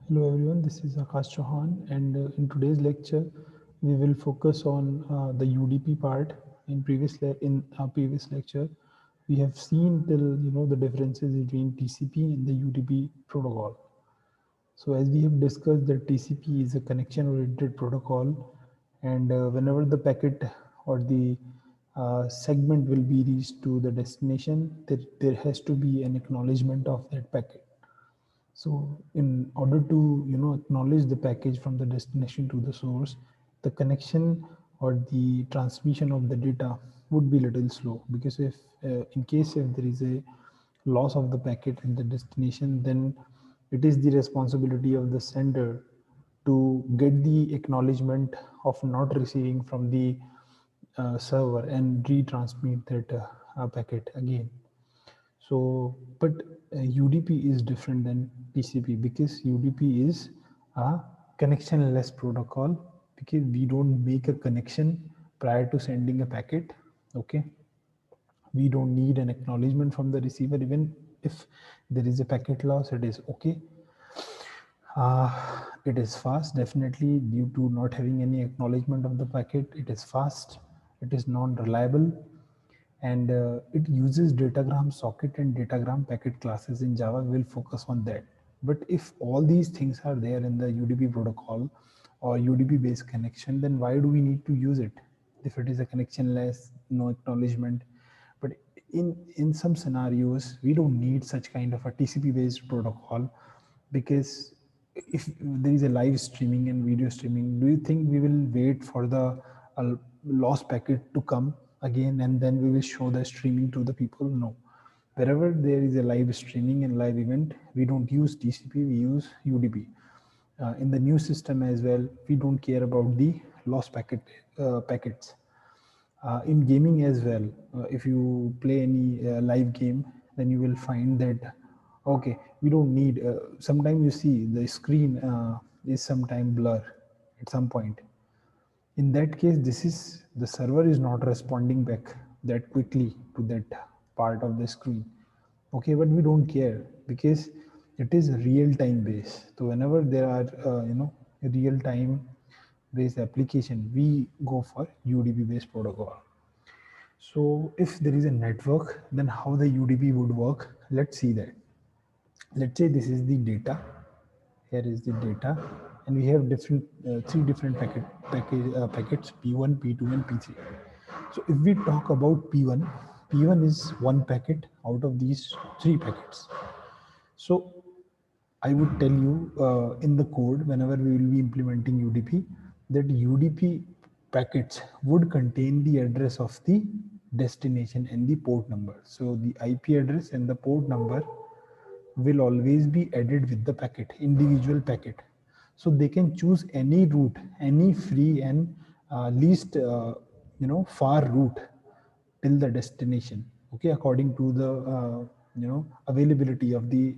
Hello everyone, this is Akash Chauhan, and in today's lecture we will focus on the UDP part. In our previous lecture, we have seen till the differences between TCP and the UDP protocol. So as we have discussed that TCP is a connection oriented protocol, and whenever the packet or the segment will be reached to the destination, there has to be an acknowledgement of that packet. So in order to acknowledge the package from the destination to the source, the connection or the transmission of the data would be little slow, because if in case if there is a loss of the packet at the destination, then it is the responsibility of the sender to get the acknowledgement of not receiving from the server and retransmit that packet again. So, but UDP is different than TCP, because UDP is a connectionless protocol, because we don't make a connection prior to sending a packet. Okay, we don't need an acknowledgement from the receiver. Even if there is a packet loss, it is okay. uh, it is fast, definitely, due to not having any acknowledgement of the packet. It is fast, it is non-reliable, and it uses datagram socket and datagram packet classes in Java. We'll focus on that. But if all these things are there in the UDP protocol or UDP based connection, then why do we need to use it if it is a connectionless, no acknowledgement? But in some scenarios, we don't need such kind of a TCP based protocol, because if there is a live streaming and video streaming, do you think we will wait for the lost packet to come again and then we will show the streaming to the people? No. Wherever there is a live streaming and live event, we don't use TCP, we use UDP. In the new system as well, we don't care about the lost packets. In gaming as well, if you play any live game, then you will find that okay, we don't need, sometimes you see the screen is sometime blur at some point. In that case, this is the server is not responding back that quickly to that part of the screen. Okay, but we don't care, because it is real time based. So whenever there are real time based application, we go for UDP based protocol. So if there is a network, then how the UDP would work? Let's see that. Let's say this is the data. Here is the data, and we have different three different packets: P1, P2, and P3. So if we talk about P1, P1 is one packet out of these three packets. So I would tell you in the code, whenever we will be implementing UDP, that UDP packets would contain the address of the destination and the port number. So the IP address and the port number will always be added with the packet, individual packet. So they can choose any route, any free and least far route till the destination. Okay, according to the availability of the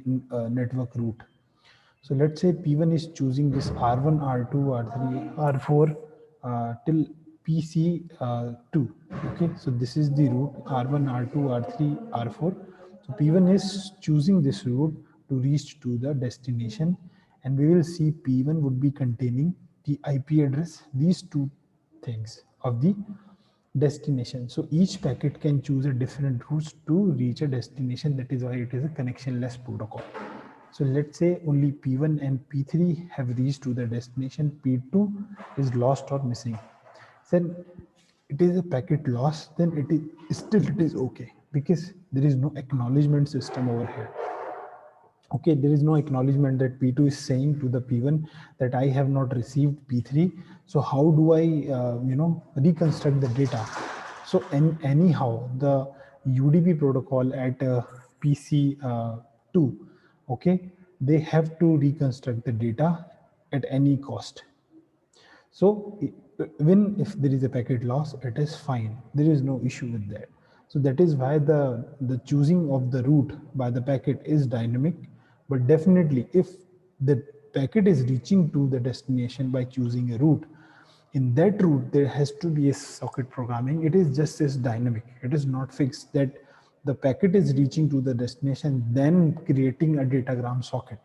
network route. So let's say P1 is choosing this R1, R2, R3, R4 till PC2. Okay, so this is the route R1, R2, R3, R4. So P1 is choosing this route to reach to the destination, and we will see P1 would be containing the IP address, these two things of the destination. So each packet can choose a different routes to reach a destination. That is why it is a connectionless protocol. So let's say only P1 and P3 have reached to the destination. P2 is lost or missing. Then it is a packet loss. Then it is okay, because there is no acknowledgement system over here. Okay, there is no acknowledgement that P2 is saying to the P1 that I have not received P3. So how do I reconstruct the data? So anyhow, the UDP protocol at PC2, okay, they have to reconstruct the data at any cost. So even if there is a packet loss, it is fine. There is no issue with that. So that is why the choosing of the route by the packet is dynamic. But definitely, if the packet is reaching to the destination by choosing a route, in that route there has to be a socket programming. It is just as dynamic. It is not fixed that the packet is reaching to the destination, then creating a datagram socket.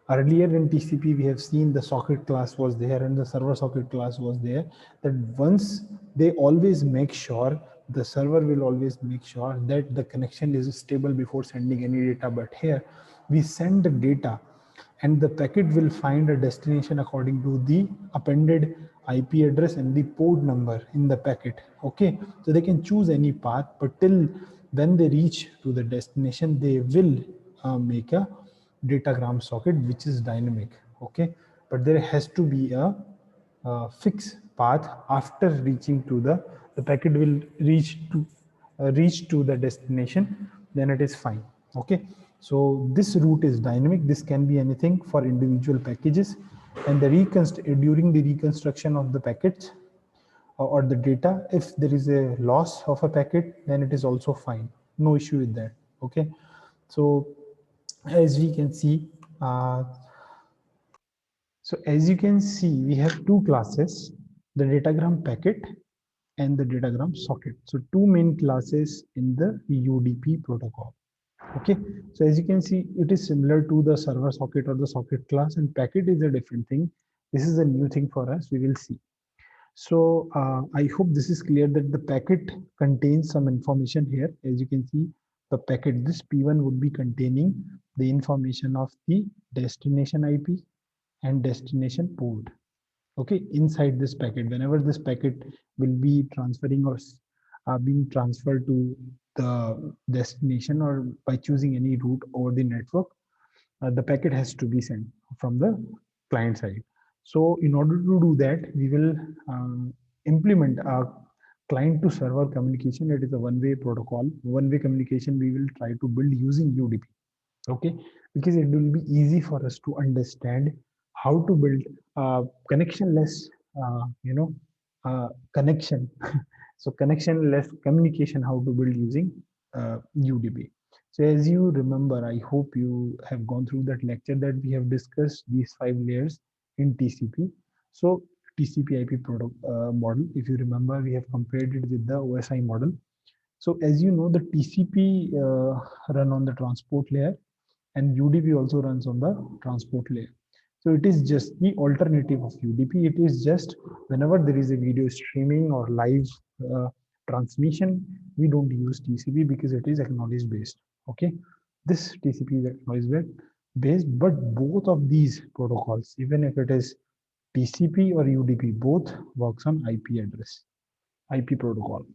Earlier in TCP, we have seen the socket class was there and the server socket class was there. That once they always make sure, the server will always make sure that the connection is stable before sending any data. But here we send the data and the packet will find a destination according to the appended IP address and the port number in the packet. Okay, so they can choose any path, but till when they reach to the destination, they will make a datagram socket which is dynamic. Okay, but there has to be a fixed path after reaching to the packet will reach to the destination, then it is fine. Okay, so this route is dynamic. This can be anything for individual packages, and during the reconstruction of the packets or the data, if there is a loss of a packet, then it is also fine, no issue with that. Okay, so as we can see, as you can see, we have two classes, the datagram packet and the datagram socket. So two main classes in the UDP protocol. Okay, so as you can see, it is similar to the server socket or the socket class, and packet is a different thing. This is a new thing for us, we will see. So I hope this is clear that the packet contains some information here. As you can see, the packet, this P1 would be containing the information of the destination IP and destination port. Okay, inside this packet, whenever this packet will be transferring or being transferred to the destination or by choosing any route over the network, the packet has to be sent from the client side. So in order to do that, we will implement a client to server communication. It is a one-way protocol, one-way communication we will try to build using UDP. Okay, because it will be easy for us to understand how to build connectionless connection so connectionless communication, how to build using UDP. So as you remember, I hope you have gone through that lecture that we have discussed these 5 layers in TCP. So TCP IP product model, if you remember, we have compared it with the OSI model. So as you know, the TCP run on the transport layer and UDP also runs on the transport layer. So it is just the alternative of UDP. It is just whenever there is a video streaming or live transmission, we don't use TCP because it is acknowledged based. Okay, this TCP is acknowledged based, but both of these protocols, even if it is TCP or UDP, both works on IP address, IP protocol.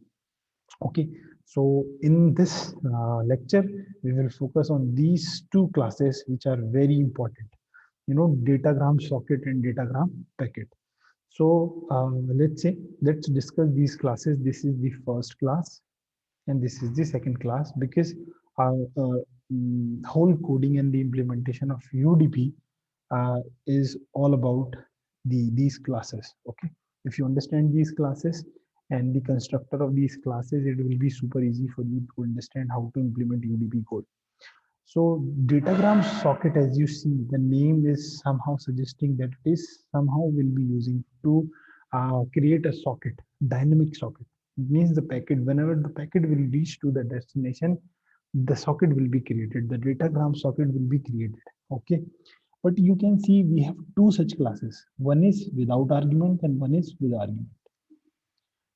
Okay, so in this lecture, we will focus on these two classes which are very important, datagram socket and datagram packet. So let's discuss these classes. This is the first class and this is the second class, because our whole coding and the implementation of UDP is all about these classes. Okay, if you understand these classes and the constructor of these classes, it will be super easy for you to understand how to implement UDP code. So datagram socket, as you see, the name is somehow suggesting that it is somehow will be using to create a socket, dynamic socket. It means the packet, whenever the packet will reach to the destination, the socket will be created, the datagram socket will be created. Okay, but you can see we have two such classes. One is without argument and one is with argument.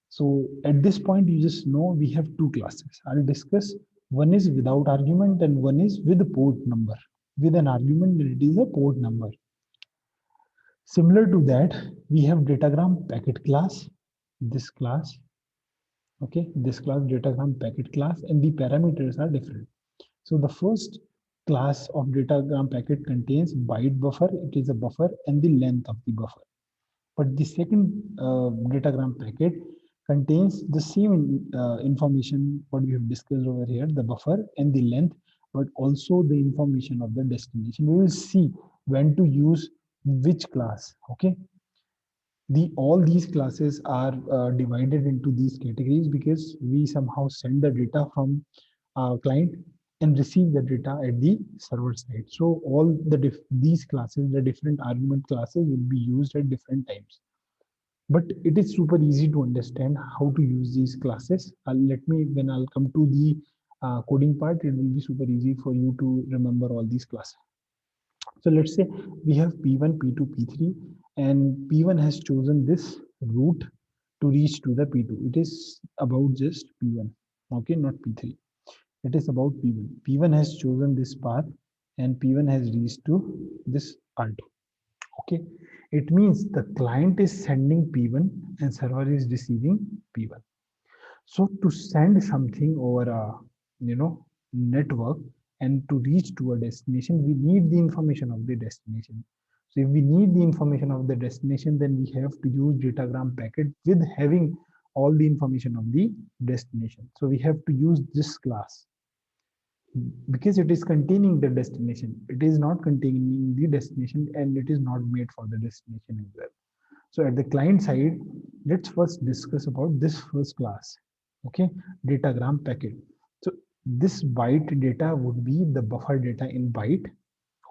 So at this point, you just know we have two classes. I'll discuss. One is without argument and one is with a port number. With an argument, it is a port number. Similar to that, we have datagram packet class, this class. Okay, this class datagram packet class, and the parameters are different. So the first class of datagram packet contains byte buffer. It is a buffer and the length of the buffer. But the second datagram packet contains the same information what we have discussed over here, the buffer and the length, but also the information of the destination. We will see when to use which class. Okay, all these classes are divided into these categories because we somehow send the data from client and receive the data at the server side. So all these classes, the different argument classes, will be used at different times. But it is super easy to understand how to use these classes. When I'll come to the coding part, it will be super easy for you to remember all these classes. So let's say we have P1, P2, P3, and P1 has chosen this route to reach to the P2. It is about just P1, okay, not P3. It is about P1. P1 has chosen this path and P1 has reached to this R2. Okay, it means the client is sending P1 and server is receiving P1. So to send something over a network and to reach to a destination, we need the information of the destination. So if we need the information of the destination, then we have to use datagram packet with having all the information of the destination. So we have to use this class because it is containing the destination. It is not containing the destination and it is not made for the destination as well. So at the client side, let's first discuss about this first class, okay, datagram packet. So this byte data would be the buffer data in byte.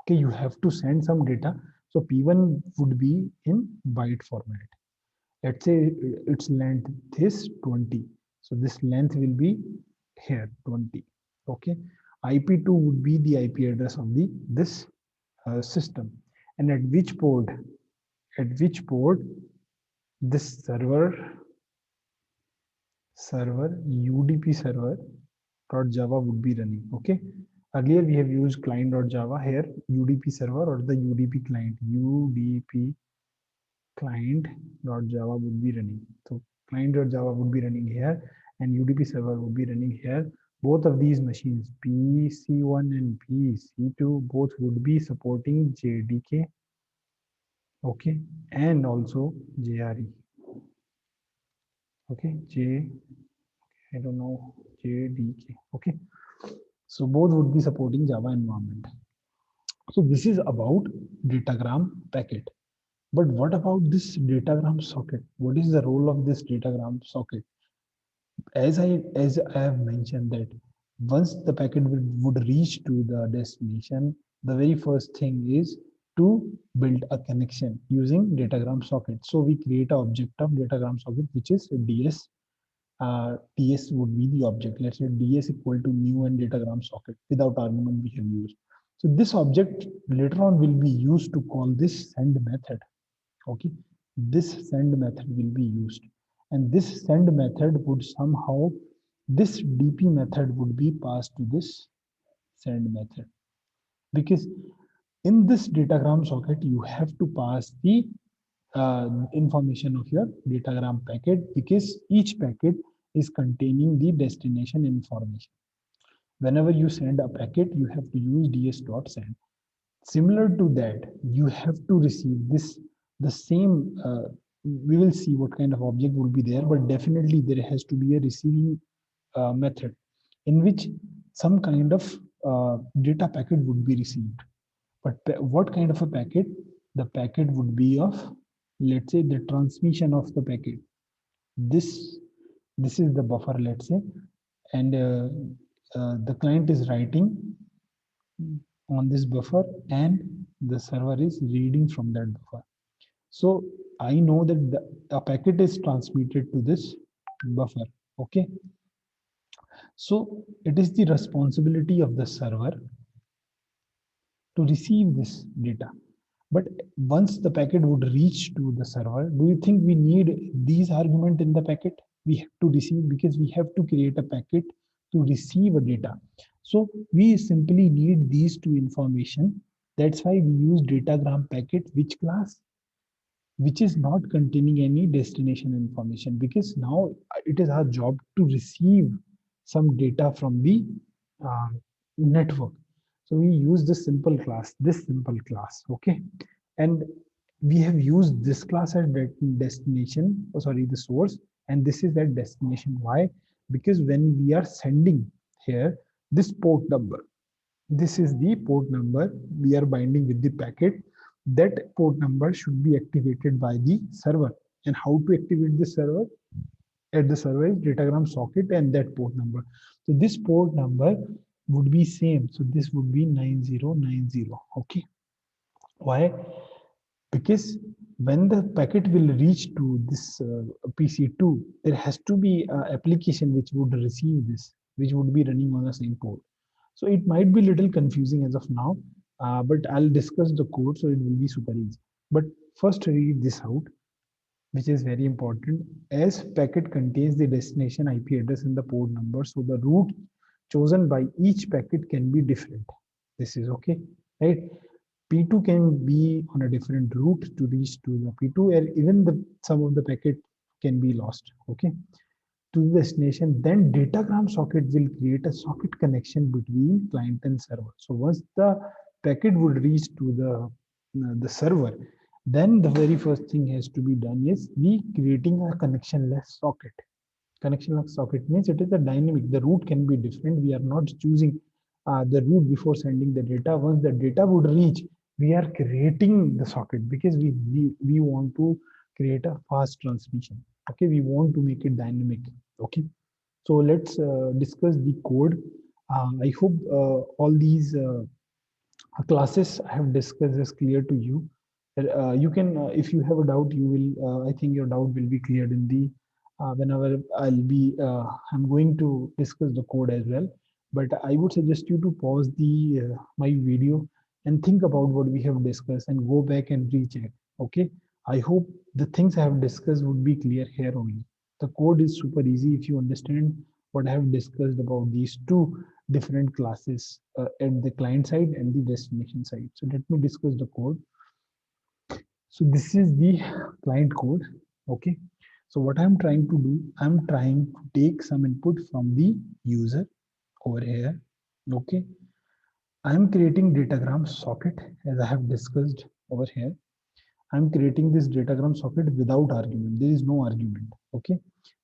Okay, you have to send some data. So P1 would be in byte format. Let's say its length is 20. So this length will be here 20. Okay, IP2 would be the IP address of the this system, and at which port this server UDP server .java would be running. Okay, earlier we have used client.java. Here UDP server or the UDP client, UDP client.java would be running. So client.java would be running here and UDP server would be running here. Both of these machines, PC1 and PC2, both would be supporting JDK, okay, and also JRE. Okay, I don't know, JDK. Okay, so both would be supporting Java environment. So this is about datagram packet. But what about this datagram socket? What is the role of this datagram socket? As I have mentioned that once the packet would reach to the destination, the very first thing is to build a connection using datagram socket. So we create an object of datagram socket, which is DS. DS would be the object. Let's say DS equal to new and datagram socket without argument we have used. So this object later on will be used to call this send method. Okay, this send method will be used, and this send method would somehow, this DP method would be passed to this send method, because in this datagram socket you have to pass the information of your datagram packet, because each packet is containing the destination information. Whenever you send a packet, you have to use ds.send. Similar to that, you have to receive this, the same, we will see what kind of object will be there, but definitely there has to be a receiving method in which some kind of data packet would be received. But what kind of a packet? The packet would be of, let's say, the transmission of the packet. This this is the buffer, let's say, and the client is writing on this buffer and the server is reading from that buffer. So I know that the packet is transmitted to this buffer. Okay, so it is the responsibility of the server to receive this data. But once the packet would reach to the server, do you think we need these argument in the packet? We have to receive, because we have to create a packet to receive a data. So we simply need these two information. That's why we use datagram packet, which class? Which is not containing any destination information, because now it is our job to receive some data from the uh, network. So we use this simple class, okay? And we have used this class as destination, oh, sorry, the source, and this is that destination. Why? Because when we are sending here, this port number, this is the port number we are binding with the packet. That port number should be activated by the server. And how to activate the server? At the server is datagram socket and that port number. So this port number would be same. So this would be 9090. Okay. Why? Because when the packet will reach to this PC2, there has to be an application which would receive this, which would be running on the same port. So it might be little confusing as of now. but I'll discuss the code, so it will be super easy. But first read this out, which is very important. As packet contains the destination IP address and the port number, so the route chosen by each packet can be different. This is okay, right? P2 can be on a different route to reach to the P2, and even the some of the packet can be lost, okay, to the destination. Then datagram socket will create a socket connection between client and server. So once the packet would reach to the server, then the very first thing has to be done is we creating a connectionless socket. Connectionless socket means it is a dynamic. The route can be different. We are not choosing the route before sending the data. Once the data would reach, we are creating the socket because we want to create a fast transmission. Okay, we want to make it dynamic. Okay, so let's discuss the code. I hope all these classes I have discussed is clear to you. You can, if you have a doubt, you will. I think your doubt will be cleared in the whenever I'm going to discuss the code as well. But I would suggest you to pause the my video and think about what we have discussed and go back and recheck. Okay. I hope the things I have discussed would be clear here only. The code is super easy if you understand what I have discussed about these two different classes at the client side and the destination side. So let me discuss the code. So this is the client code. Okay. So what I'm trying to do, I'm trying to take some input from the user over here. Okay. I'm creating datagram socket as I have discussed over here. I'm creating this datagram socket without argument. There is no argument. Okay.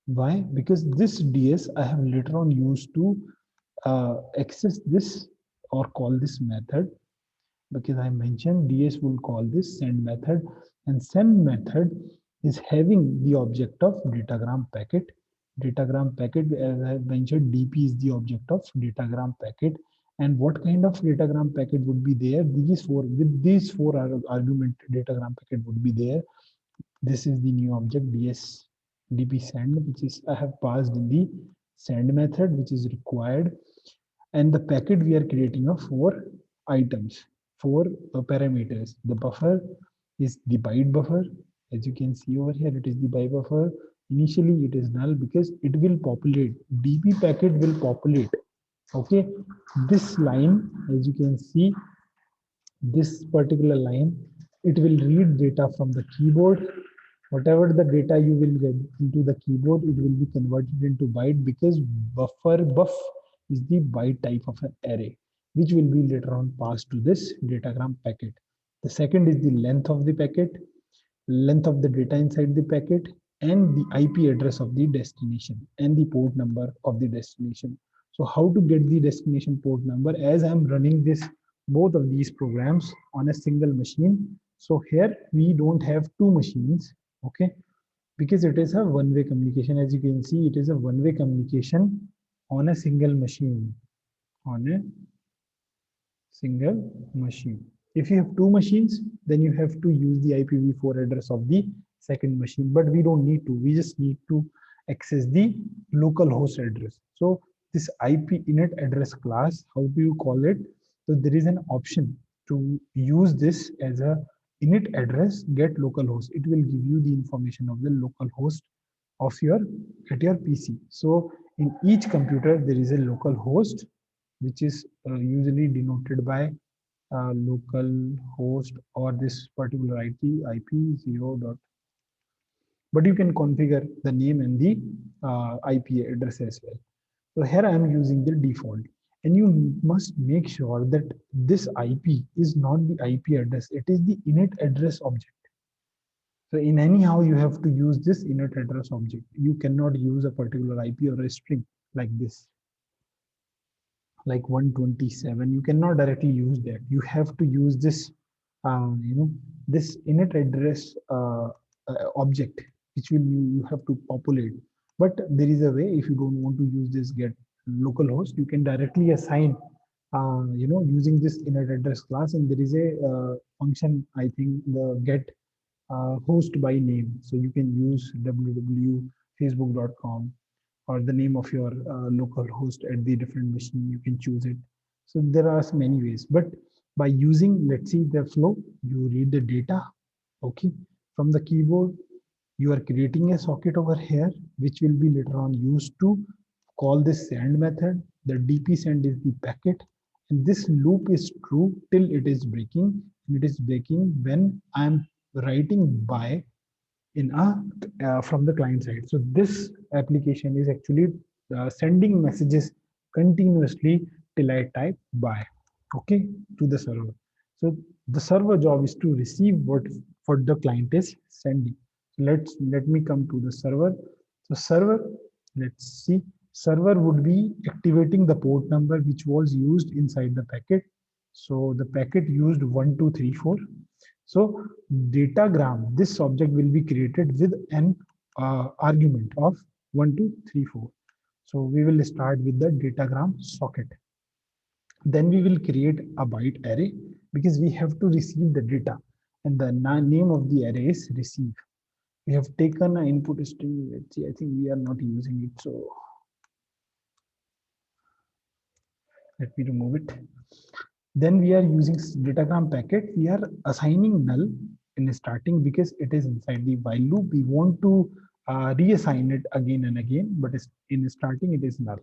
Why? Because this DS I have later on used to access this or call this method, because I mentioned DS will call this send method, and send method is having the object of datagram packet. Datagram packet, as I mentioned, DP is the object of datagram packet. And what kind of datagram packet would be there? These four argument datagram packet would be there. This is the new object DS DP send, which is I have passed in the send method, which is required. And the packet we are creating of four items, four parameters. The buffer is the byte buffer. As you can see over here, it is the byte buffer. Initially, it is null because it will populate. DP packet will populate. Okay, this line, as you can see, this particular line, it will read data from the keyboard. Whatever the data you will get into the keyboard, it will be converted into byte, because buff is the byte type of an array, which will be later on passed to this datagram packet. The second is the length of the packet, length of the data inside the packet, and the IP address of the destination and the port number of the destination. So how to get the destination port number? As I'm running this, both of these programs on a single machine. So here we don't have two machines, okay? Because it is a one-way communication. As you can see, it is a one-way communication on a single machine, on a single machine. If you have two machines, then you have to use the IPv4 address of the second machine, but we don't need to. We just need to access the local host address. So this IP init address class, how do you call it? So there is an option to use this as a init address get localhost. It will give you the information of the local host of your at your PC. So in each computer there is a local host, which is usually denoted by local host or this particular IP 0 dot. But you can configure the name and the IP address as well. So here I am using the default, and you must make sure that this IP is not the IP address; it is the init address object. So in anyhow, you have to use this init address object. You cannot use a particular IP or a string like this, like 127. You cannot directly use that. You have to use this, this init address object, which will you have to populate. But there is a way. If you don't want to use this get localhost, you can directly assign, using this init address class, and there is a function. I think the get host by name. So you can use www.facebook.com or the name of your local host at the different machine. You can choose it. So there are many ways, but By using, let's see the flow, you read the data, okay, from the keyboard. You are creating a socket over here, which will be later on used to call this send method. The DP send is the packet, and this loop is true till it is breaking. And it is breaking when I'm writing by in a from the client side. So this application is actually sending messages continuously till I type by, okay, to the server. So the server job is to receive what the client is sending. So let me come to the server. So server, let's see, server would be activating the port number which was used inside the packet. So the packet used 1234. So datagram, this object will be created with an argument of 1234. So we will start with the datagram socket. Then we will create a byte array because we have to receive the data, and the name of the array is receive. We have taken an input string. Let's see, I think we are not using it. So let me remove it. Then we are using datagram packet. We are assigning null in starting because it is inside the while loop. We want to reassign it again and again, but in starting it is null.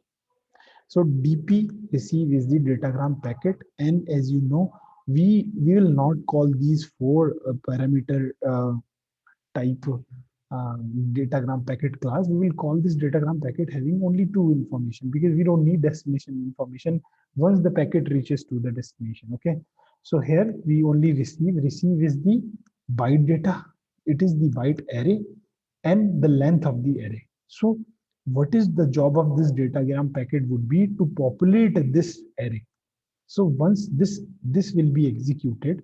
So DP receive is the datagram packet, and as you know, we will not call these four parameter type datagram packet class. We will call this datagram packet having only two information because we don't need destination information once the packet reaches to the destination. Okay, so here we only receive is the byte data. It is the byte array and the length of the array. So what is the job of this datagram packet would be to populate this array. So once this will be executed,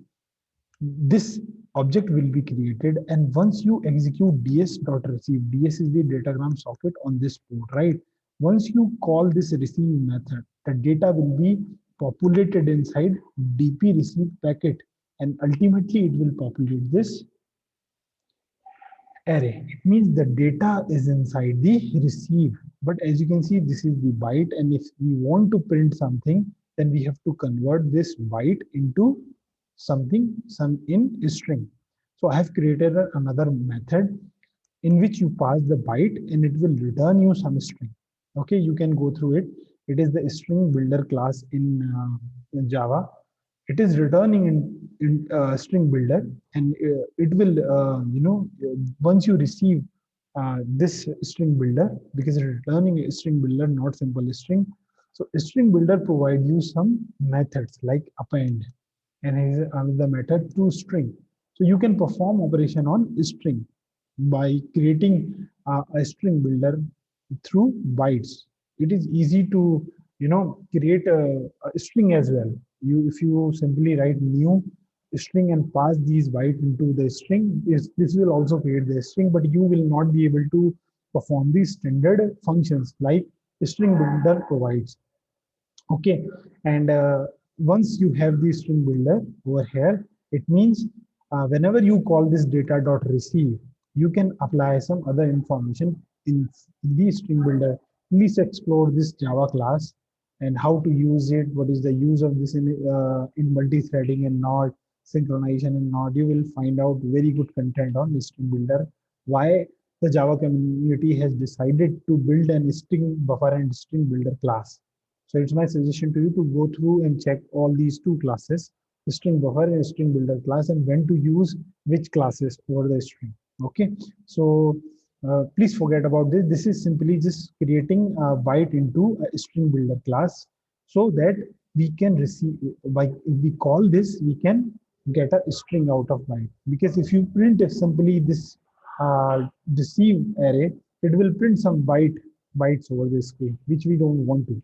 this object will be created, and once you execute ds.receive, ds is the datagram socket on this port, right? Once you call this receive method, the data will be populated inside dp receive packet, and ultimately it will populate this array. It means the data is inside the receive. But as you can see, this is the byte, and if we want to print something, then we have to convert this byte into something, some in string. So I have created another method in which you pass the byte and it will return you some string. Okay, you can go through it. It is the string builder class in Java. It is returning in string builder, and it will once you receive this string builder, because it's returning a string builder, not simple string. So string builder provide you some methods like append, and is another method to string. So you can perform operation on string by creating a string builder through bytes. It is easy to create a string as well. If you simply write new string and pass these bytes into the string, this will also create the string, but you will not be able to perform these standard functions like string builder provides. Okay, and once you have the string builder over here, it means whenever you call this data dot receive, you can apply some other information in the string builder. Please explore this Java class and how to use it. What is the use of this in multi-threading and not synchronization and not. You will find out very good content on this string builder. Why the Java community has decided to build an string buffer and string builder class. So it's my suggestion to you to go through and check all these two classes, string buffer and string builder class, and when to use which classes for the string. Okay, so please forget about this. This is simply just creating a byte into a string builder class so that we can receive, by if we call this, we can get a string out of byte. Because if you print simply this receive array, it will print some bytes over the screen, which we don't want to.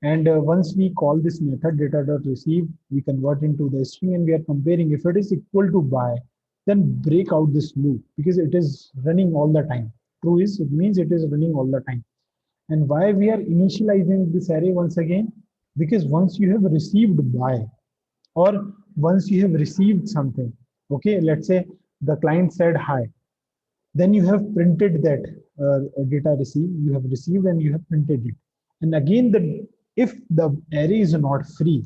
And once we call this method data.receive, we convert into the string and we are comparing. If it is equal to by, then break out this loop because it is running all the time. True is, it means it is running all the time. And why we are initializing this array once again? Because once you have received by, or once you have received something, okay, let's say the client said hi, then you have printed that data receive, you have received and you have printed it. And again, if the array is not free,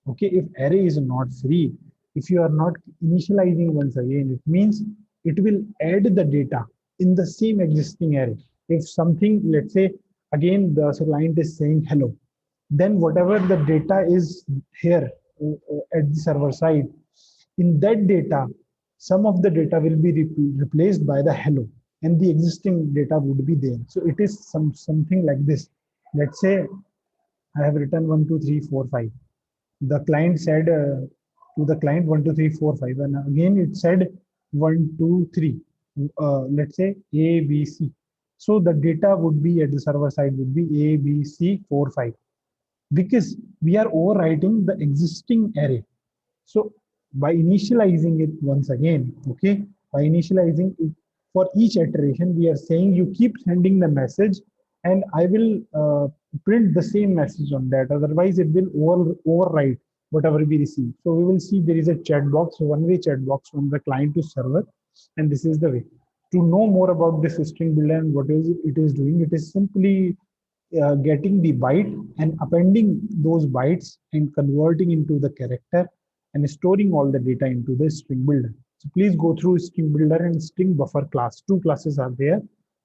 Okay, if array is not free, if you are not initializing once again, it means it will add the data in the same existing array. If something, let's say, again the client is saying hello, then whatever the data is here at the server side, in that data, some of the data will be replaced by the hello, and the existing data would be there. So it is something like this. Let's say I have written 1, 2, 3, 4, 5. The client said to the client 1, 2, 3, 4, 5, and again it said 1, 2, 3. Let's say A, B, C. So the data would be at the server side would be A, B, C, 4, 5, because we are overwriting the existing array. So by initializing it once again, okay, by initializing it for each iteration, we are saying you keep sending the message and I will print the same message on that. Otherwise, it will overwrite whatever we receive. So we will see there is a chat box, one-way chat box from the client to server, and this is the way. To know more about this string builder and what is it is doing, it is simply getting the byte and appending those bytes and converting into the character and storing all the data into the string builder. So please go through string builder and string buffer class. Two classes are there,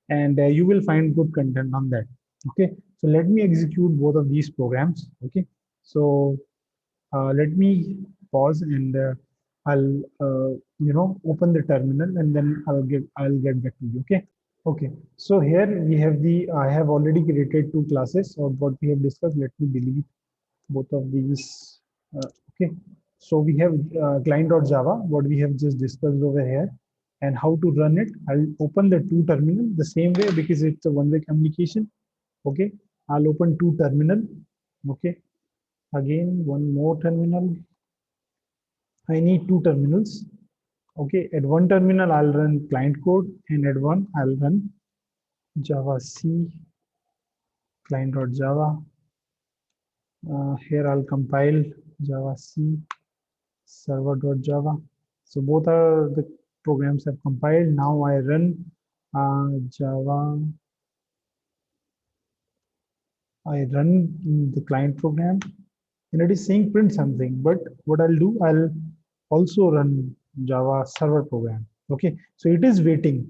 and you will find good content on that. Okay, so let me execute both of these programs. Okay, so let me pause and I'll open the terminal and then I'll get back to you. Okay. Okay, so here we have I have already created two classes of what we have discussed. Let me delete both of these. Okay, so we have client.java, what we have just discussed over here, and how to run it. I'll open the two terminal the same way because it's a one-way communication. Okay, I'll open two terminal. Okay, again, one more terminal. I need two terminals. Okay, at one terminal, I'll run client code, and at one, I'll run Java C client.java. Here I'll compile Java C server.java. So both are the programs have compiled. Now I run Java. I run the client program, and it is saying print something. But what I'll do, I'll also run Java server program. Okay, so it is waiting,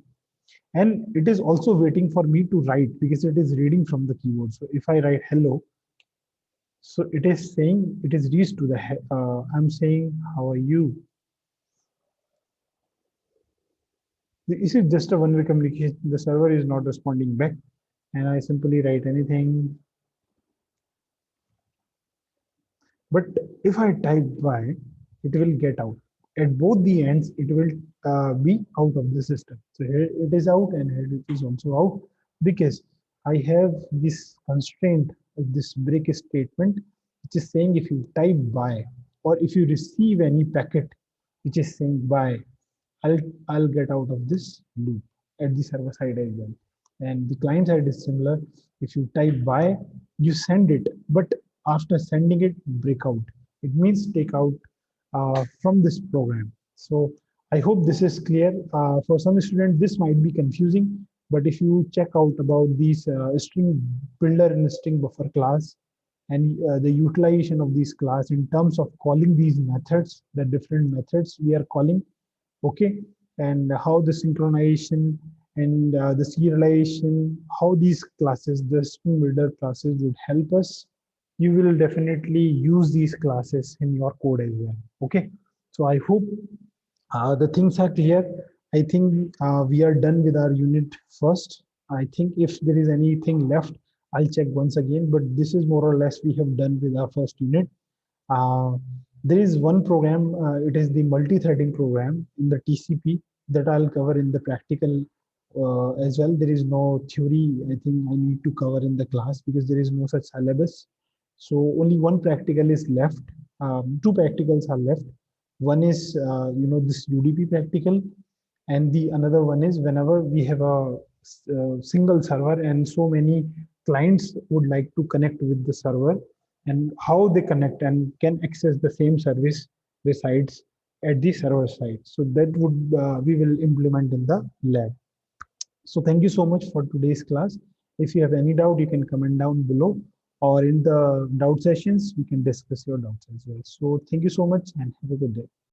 and it is also waiting for me to write because it is reading from the keyboard. So if I write hello, so it is saying it is reached to the I'm saying how are you. This is just a one-way communication. The server is not responding back, and I simply write anything. But if I type Y, it will get out. At both the ends, it will be out of the system. So here it is out, and here it is also out because I have this constraint of this break statement, which is saying if you type by or if you receive any packet which is saying by, I'll I'll get out of this loop at the server side as well. And the client side is similar. If you type by, you send it, but after sending it, break out. It means take out from this program. So I hope this is clear. For some students, this might be confusing, but if you check out about these string builder and string buffer class and the utilization of these class in terms of calling these methods, the different methods we are calling, okay, and how the synchronization and the serialization, how these classes, the string builder classes would help us. You will definitely use these classes in your code as well. Okay, so I hope the things are clear. I think we are done with our unit first. I think if there is anything left, I'll check once again, but this is more or less we have done with our first unit. Uh, there is one program, it is the multi-threading program in the TCP that I'll cover in the practical as well. There is no theory, I think I need to cover in the class because there is no such syllabus. So only one practical is left. Two practicals are left. One is, this UDP practical, and the another one is whenever we have a single server and so many clients would like to connect with the server, and how they connect and can access the same service resides at the server side. So that would we will implement in the lab. So thank you so much for today's class. If you have any doubt, you can comment down below, or in the doubt sessions, we can discuss your doubts as well. So thank you so much and have a good day.